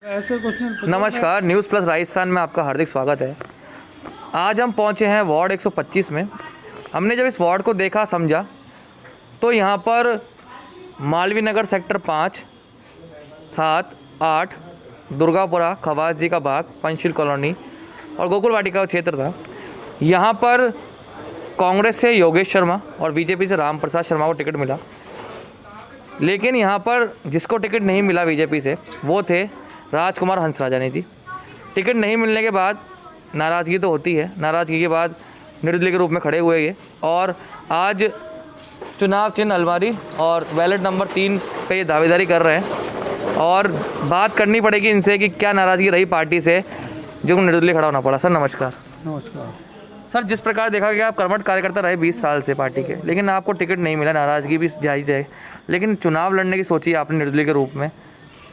ऐसे क्वेश्चन। नमस्कार, news plus Rajasthan में आपका हार्दिक स्वागत है। आज हम पहुंचे हैं वार्ड 125 में। हमने जब इस वार्ड को देखा समझा तो यहाँ पर मालवीय नगर सेक्टर 5, 7, 8, दुर्गापुरा, खवास जी का बाग, पंचशील कॉलोनी और गोकुल वाटिका का क्षेत्र था। यहाँ पर कांग्रेस से योगेश शर्मा और बीजेपी से राम प्रसाद शर्मा को टिकट मिला, लेकिन यहाँ पर जिसको टिकट नहीं मिला बीजेपी से वो थे राजकुमार हंसराजानी जी। टिकट नहीं मिलने के बाद नाराज़गी तो होती है, नाराज़गी के बाद निर्दलीय के रूप में खड़े हुए ये, और आज चुनाव चिन्ह अलमारी और बैलेट नंबर 3 पे ये दावेदारी कर रहे हैं। और बात करनी पड़ेगी इनसे कि क्या नाराज़गी रही पार्टी से जो निर्दलीय खड़ा होना पड़ा। सर नमस्कार। नमस्कार सर, जिस प्रकार देखा गया आप कर्मठ कार्यकर्ता रहे 20 साल से पार्टी के, लेकिन आपको टिकट नहीं मिला, नाराज़गी भी जायज़ है, लेकिन चुनाव लड़ने की सोची आपने निर्दलीय के रूप में।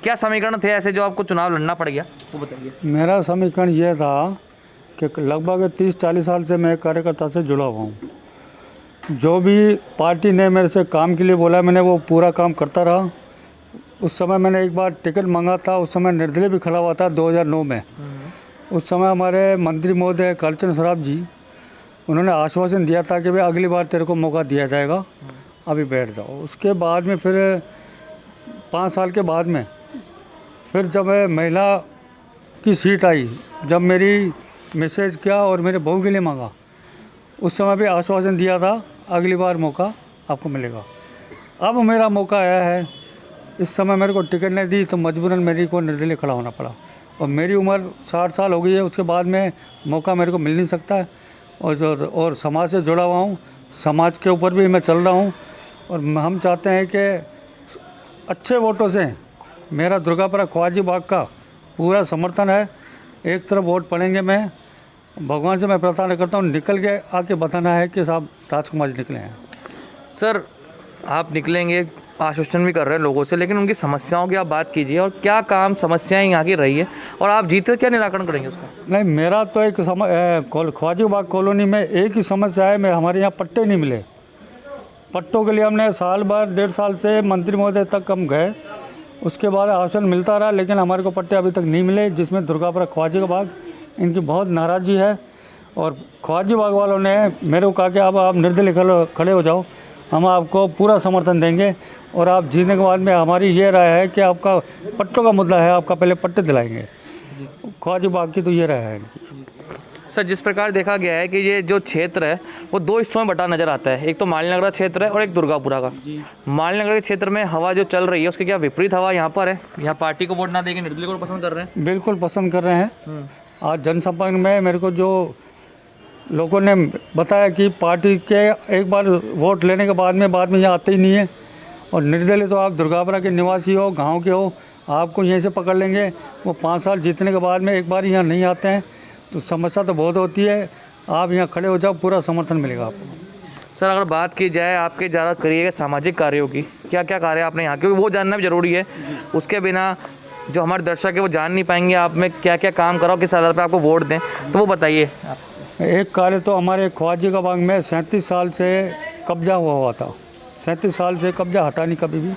क्या समीकरण थे ऐसे जो आपको चुनाव लड़ना पड़ गया, वो बताइए। मेरा समीकरण ये था कि लगभग 30-40 साल से मैं कार्यकर्ता से जुड़ा हुआ हूँ। जो भी पार्टी ने मेरे से काम के लिए बोला मैंने वो पूरा काम करता रहा। उस समय मैंने एक बार टिकट मांगा था, उस समय निर्दलीय भी खड़ा हुआ था 2009 में। उस समय हमारे मंत्री महोदय कालीचरण सराफ जी, उन्होंने आश्वासन दिया था कि भाई अगली बार तेरे को मौका दिया जाएगा, अभी बैठ जाओ। उसके बाद में फिर 5 साल के बाद में फिर जब महिला की सीट आई, जब मेरी मैसेज किया और मेरे बहू के लिए मांगा, उस समय भी आश्वासन दिया था अगली बार मौका आपको मिलेगा। अब मेरा मौका आया है, इस समय मेरे को टिकट नहीं दी तो मजबूरन मेरी को निर्दलीय खड़ा होना पड़ा। और मेरी उम्र 60 साल हो गई है, उसके बाद में मौका मेरे को मिल नहीं सकता है। और समाज से जुड़ा हुआ हूँ, समाज के ऊपर भी मैं चल रहा हूँ। और हम चाहते हैं कि अच्छे वोटों से मेरा दुर्गापुरा ख्वाजी बाग का पूरा समर्थन है। एक तरफ वोट पड़ेंगे, मैं भगवान से मैं प्रार्थना करता हूँ निकल के आके बताना है कि साहब राजकुमार जी निकले हैं। सर आप निकलेंगे, आश्वासन भी कर रहे हैं लोगों से, लेकिन उनकी समस्याओं की आप बात कीजिए और क्या काम समस्याएं यहाँ की रही है और आप जीते क्या निराकरण करेंगे उसका। नहीं, मेरा तो एक ख्वाजी बाग कॉलोनी में एक ही समस्या है, मैं हमारे यहाँ पट्टे नहीं मिले। पट्टों के लिए हमने साल भर 1.5 साल से मंत्री महोदय तक हम गए, उसके बाद आश्वासन मिलता रहा, लेकिन हमारे को पट्टे अभी तक नहीं मिले, जिसमें दुर्गापुरा ख्वाजी बाग इनकी बहुत नाराज़गी है। और ख्वाजी बाग वालों ने मेरे को कहा कि अब आप निर्दलीय खड़े हो जाओ, हम आपको पूरा समर्थन देंगे और आप जीतने के बाद में हमारी ये राय है कि आपका पट्टों का मुद्दा है, आपका पहले पट्टे दिलाएंगे। ख्वाजी बाग की तो ये राय है इनकी। सर जिस प्रकार देखा गया है कि ये जो क्षेत्र है वो 2 हिस्सों में बटा नजर आता है, एक तो मालवीय नगर का क्षेत्र है और एक दुर्गापुरा का। मालवीय नगर के क्षेत्र में हवा जो चल रही है उसकी क्या विपरीत हवा यहाँ पर है, यहाँ पार्टी को वोट ना देके निर्दलीय को पसंद कर रहे हैं। बिल्कुल पसंद कर रहे हैं। आज जनसंपर्क में मेरे को जो लोगों ने बताया कि पार्टी के एक बार वोट लेने के बाद में यहाँ आते ही नहीं है। और निर्दलीय तो आप दुर्गापुरा के निवासी हो, गांव के हो, आपको यहीं से पकड़ लेंगे। वो 5 साल जीतने के बाद में एक बार यहाँ नहीं आते हैं, तो समस्या तो बहुत होती है। आप यहाँ खड़े हो जाओ, पूरा समर्थन मिलेगा आपको। सर अगर बात की जाए आपके ज़्यादा करिएगा सामाजिक कार्यों की, क्या क्या कार्य आपने यहाँ, क्योंकि वो जानना भी जरूरी है, उसके बिना जो हमारे दर्शक है वो जान नहीं पाएंगे आप में क्या क्या काम कराओ, किस आधार पर आपको वोट दें, तो वो बताइए। एक कार्य तो हमारे ख्वाजी का बाग में 37 साल से कब्जा हुआ था, 37 साल से कब्जा हटा नहीं कभी भी।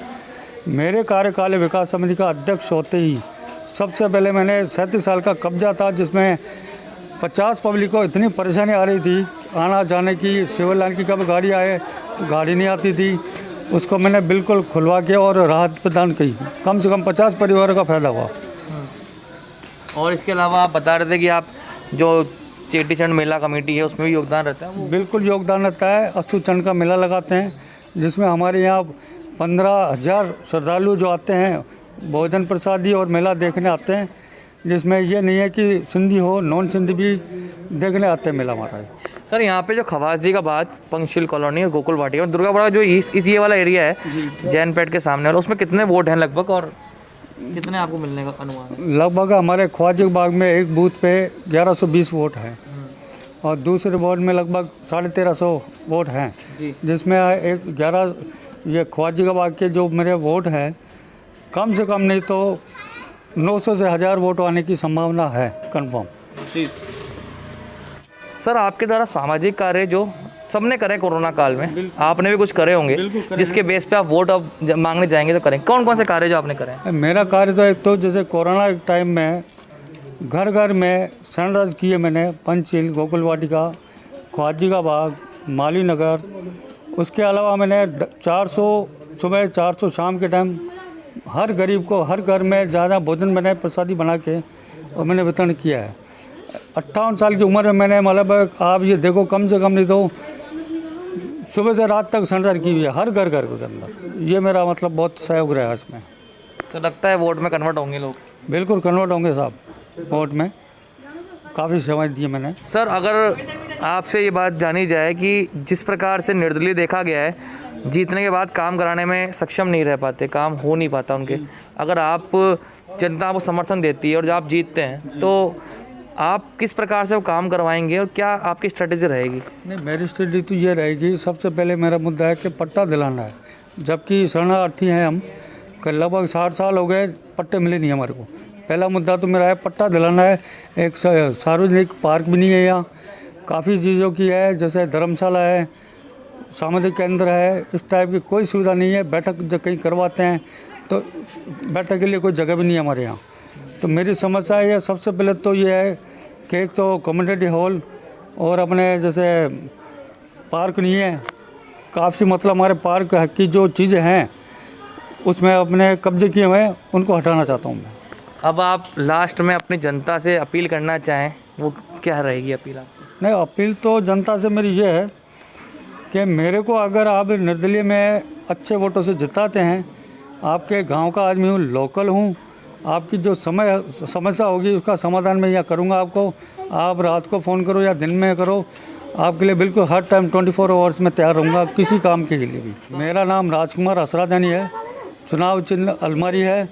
मेरे कार्यकाल विकास समिति का अध्यक्ष होते ही सबसे पहले मैंने 37 साल का कब्जा था, जिसमें 50 पब्लिक को इतनी परेशानी आ रही थी आना जाने की, सिविल लाइन की कभी गाड़ी आए तो गाड़ी नहीं आती थी, उसको मैंने बिल्कुल खुलवा के और राहत प्रदान की। कम से कम 50 परिवारों का फ़ायदा हुआ। और इसके अलावा आप बता रहे थे कि आप जो चेटीचंड मेला कमेटी है उसमें भी योगदान रहता है। वो बिल्कुल योगदान रहता है। अस्तु चंड का मेला लगाते हैं, जिसमें हमारे यहाँ 15,000 श्रद्धालु जो आते हैं भोजन प्रसादी और मेला देखने आते हैं, जिसमें ये नहीं है कि सिंधी हो, नॉन सिंधी भी देखने आते हैं मेला हमारा। सर यहाँ पे जो खवास जी का बाग, पंचशील कॉलोनी और गोकुल वाटिका और दुर्गापुरा जो इस ये वाला एरिया है जैन पेट के सामने वाला, उसमें कितने वोट हैं लगभग और कितने आपको मिलने का अनुमान? लगभग हमारे ख्वाजी बाग में एक बूथ पे 1120 वोट हैं और दूसरे वोट में लगभग 1350 वोट हैं, जिसमें एक 11 ये ख्वाजी बाग के जो मेरे वोट हैं, कम से कम नहीं तो 900 से 1000 वोट आने की संभावना है कंफर्म। जी सर, आपके द्वारा सामाजिक कार्य जो सबने करे कोरोना काल में, आपने भी कुछ करे होंगे जिसके बेस पे आप वोट अब मांगने जाएंगे तो करें। कौन कौन से कार्य जो आपने करे हैं? मेरा कार्य तो एक तो जैसे कोरोना के टाइम में घर घर में सैनिटाइज किए मैंने, पंचशील, गोकुल वाटिका, ख्वाजी का बाग, मालवी नगर। उसके अलावा मैंने 400 सुबह 400 शाम के टाइम हर गरीब को हर घर में ज़्यादा भोजन बनाए, प्रसादी बना के और मैंने वितरण किया है। 58 साल की उम्र में मैंने मतलब आप ये देखो कम से कम नहीं तो सुबह से रात तक सैनिटाइज की हुई है हर घर घर के अंदर। ये मेरा मतलब बहुत सहयोग रहा है इसमें। तो लगता है वोट में कन्वर्ट होंगे लोग? बिल्कुल कन्वर्ट होंगे साहब, वोट में काफ़ी सेवाएं दी मैंने। सर, अगर आपसे ये बात जानी जाए कि जिस प्रकार से निर्दलीय देखा गया है, जीतने के बाद काम कराने में सक्षम नहीं रह पाते, काम हो नहीं पाता उनके, अगर आप जनता आपको समर्थन देती है और जब आप जीतते हैं तो आप किस प्रकार से वो काम करवाएंगे और क्या आपकी स्ट्रेटेजी रहेगी? नहीं, मेरी स्ट्रेटेजी तो ये रहेगी, सबसे पहले मेरा मुद्दा है कि पट्टा दिलाना है। जबकि शरणार्थी हैं हम, लगभग 60 साल हो गए, पट्टे मिले नहीं हमारे को। पहला मुद्दा तो मेरा है पट्टा दिलाना है। एक सार्वजनिक पार्क भी नहीं है यहाँ, काफ़ी चीज़ों की है, जैसे धर्मशाला है, सामुदायिक केंद्र है, इस टाइप की कोई सुविधा नहीं है। बैठक जब कहीं करवाते हैं तो बैठक के लिए कोई जगह भी नहीं है हमारे यहाँ। तो मेरी समस्या है सबसे पहले तो ये है कि एक तो कम्युनिटी हॉल और अपने जैसे पार्क नहीं है काफ़ी, मतलब हमारे पार्क की जो चीज़ें हैं उसमें अपने कब्जे किए हुए हैं, उनको हटाना चाहता हूँ मैं। अब आप लास्ट में अपनी जनता से अपील करना चाहें, वो क्या रहेगी अपील आपकी? नहीं, अपील तो जनता से मेरी ये है कि मेरे को अगर आप निर्दलीय में अच्छे वोटों से जिताते हैं, आपके गांव का आदमी हूँ, लोकल हूँ, आपकी जो समस्या होगी उसका समाधान मैं यहाँ करूँगा आपको। आप रात को फ़ोन करो या दिन में करो, आपके लिए बिल्कुल हर टाइम 24 आवर्स में तैयार रहूँगा किसी काम के लिए भी। मेरा नाम राजकुमार असराजानी है, चुनाव चिन्ह अलमारी है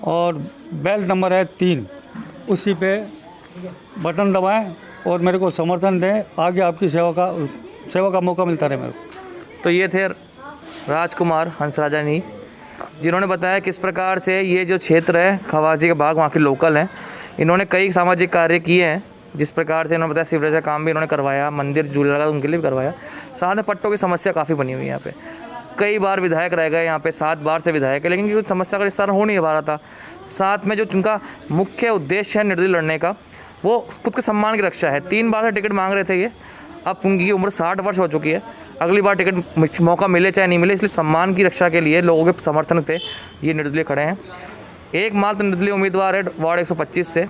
और बेल्ट नंबर है 3। उसी पे बटन दबाएं और मेरे को समर्थन दें, आगे आपकी सेवा का मौका मिलता रहे मेरे को। तो ये थे राजकुमार हंसराजानी, जिन्होंने बताया किस प्रकार से ये जो क्षेत्र है खवासी का बाग, वहाँ के लोकल हैं, इन्होंने कई सामाजिक कार्य किए हैं। जिस प्रकार से इन्होंने बताया सीवरेज का काम भी इन्होंने करवाया, मंदिर झूला लगा उनके लिए भी करवाया, साथ में पट्टों की समस्या काफ़ी बनी हुई है यहाँ पे। कई बार विधायक रह गए यहाँ पे, 7 बार से विधायक है, लेकिन कुछ समस्या का निस्तारण हो नहीं पा रहा था। साथ में जो उनका मुख्य उद्देश्य है निर्दलीय लड़ने का, वो खुद के सम्मान की रक्षा है। 3 बार से टिकट मांग रहे थे ये, अब उनकी उम्र 60 वर्ष हो चुकी है, अगली बार टिकट मौका मिले चाहे नहीं मिले, इसलिए सम्मान की रक्षा के लिए लोगों के समर्थन पे ये निर्दलीय खड़े हैं। एकमात्र निर्दलीय उम्मीदवार है वार्ड 125 से।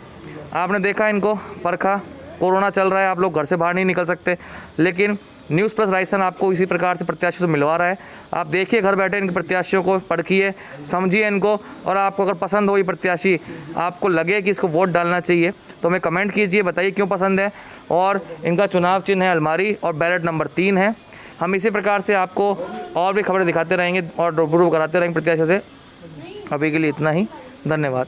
आपने देखा इनको परखा, कोरोना चल रहा है, आप लोग घर से बाहर नहीं निकल सकते, लेकिन न्यूज़ प्लस राजस्थान आपको इसी प्रकार से प्रत्याशी से मिलवा रहा है। आप देखिए घर बैठे इनके प्रत्याशियों को, परखिए, समझिए इनको, और आपको अगर पसंद हो ये प्रत्याशी, आपको लगे कि इसको वोट डालना चाहिए, तो हमें कमेंट कीजिए, बताइए क्यों पसंद है। और इनका चुनाव चिन्ह है अलमारी और बैलेट नंबर 3 है। हम इसी प्रकार से आपको और भी खबरें दिखाते रहेंगे और रूबरू कराते रहेंगे प्रत्याशियों से। अभी के लिए इतना ही, धन्यवाद।